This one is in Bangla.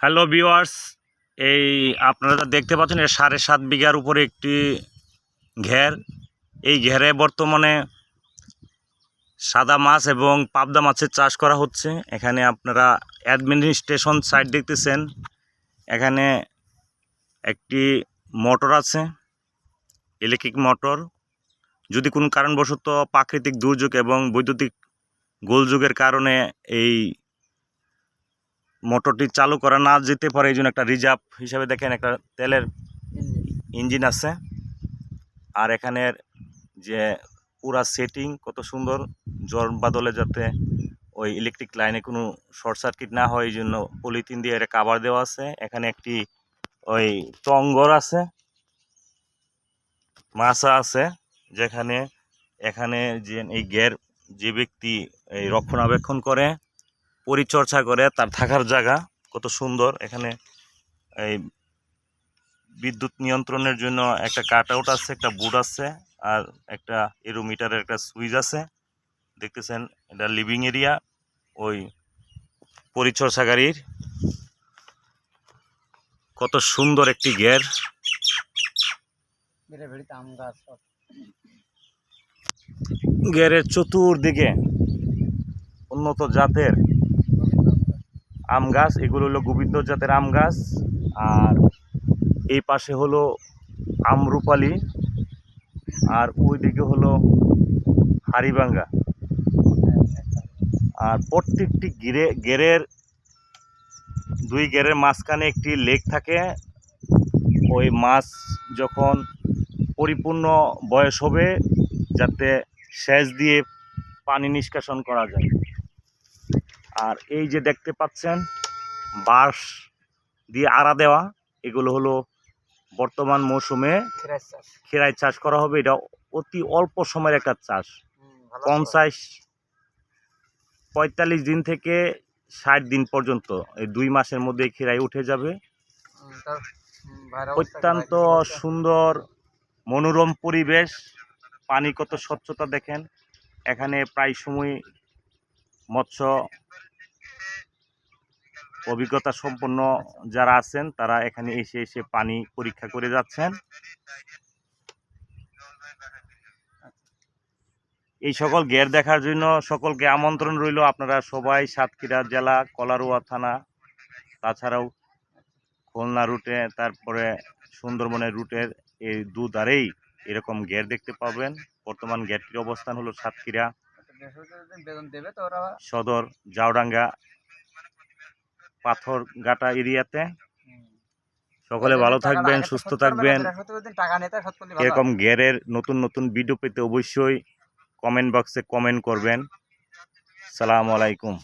হ্যালো ভিউয়ার্স, এই আপনারা দেখতে পাচ্ছেন এর ৭.৫ বিঘার উপরে একটি ঘের। এই ঘেরে বর্তমানে সাদা মাছ এবং পাবদা মাছের চাষ করা হচ্ছে। এখানে আপনারা অ্যাডমিনিস্ট্রেশন সাইট দেখতেছেন। এখানে একটি মোটর আছে, ইলেকট্রিক মোটর। যদি কোনো কারণবশত প্রাকৃতিক দুর্যোগ এবং বৈদ্যুতিক গোলযোগের কারণে এই মোটরটি চালু করা না যেতে পারে, এই জন্য একটা রিজার্ভ হিসাবে দেখেন একটা তেলের ইঞ্জিন আছে। আর এখানের যে পুরা সেটিং কত সুন্দর, ঝড় বাদলে যাতে ওই ইলেকট্রিক লাইনে কোনো শর্ট সার্কিট না হয় এই জন্য পলিথিন দিয়ে এটা কাভার দেওয়া আছে। এখানে একটি ওই টঙ্গর আছে, মাছা আছে, যেখানে এখানে যে এই গের যে ব্যক্তি এই রক্ষণাবেক্ষণ করে, পরিচর্যা করে, তার থাকার জায়গা কত সুন্দর। এখানে এই বিদ্যুৎ নিয়ন্ত্রণের জন্য একটা কাট আউট আছে, একটা বোর্ড আছে, আর একটা এরোমিটারের একটা সুইচ আছে। দেখতেছেন এটা লিভিং এরিয়া ওই পরিচর্যাগারীর। কত সুন্দর একটি ঘের। ঘেরের চতুর্দিকে উন্নত জাতের আম গাছ, এগুলো হলো গোবিন্দ জাতের আম গাছ। আর এই পাশে হলো আমরুপালি, আর ওই দিকে হলো হাড়িভাঙ্গা। আর প্রত্যেকটি গেরের দুই গেরের মাঝখানে একটি লেক থাকে। ওই মাছ যখন পরিপূর্ণ বয়স হবে যাতে সেচ দিয়ে পানি নিষ্কাশন করা যায়। আর এই যে দেখতে পাচ্ছেন বাঁশ দিয়ে আড়া দেওয়া, এগুলো হলো বর্তমান মৌসুমে খেরাই চাষ করা হবে। এটা অতি অল্প সময়ের একটা চাষ, 45 দিন থেকে 60 দিন পর্যন্ত, এই 2 মাসের মধ্যে খেরাই উঠে যাবে। অত্যন্ত সুন্দর মনোরম পরিবেশ, পানি কত স্বচ্ছতা দেখেন। এখানে প্রায় সময় মৎস্য অভিজ্ঞতা সম্পন্ন যারা আছেন তারা এখানে এসে পানি পরীক্ষা করে যাচ্ছেন। এই সকল ঘের দেখার জন্য সকলকে আমন্ত্রণ রইল। আপনারা সবাই সাতক্ষীরা জেলা কলারোয়া থানা, তাছাড়াও খুলনা রুটে, তারপরে সুন্দরবনের রুটের এই দুধারেই এরকম ঘের দেখতে পাবেন। বর্তমান ঘেরটির অবস্থান হলো সাতক্ষীরা সদর জাউডাঙ্গা পাথরঘাটা এরিয়াতে। সকলে ভালো থাকবেন, সুস্থ থাকবেন। এরকম ঘেরের নতুন নতুন ভিডিও পেতে অবশ্যই কমেন্ট বক্সে কমেন্ট করবেন। সালামু আলাইকুম।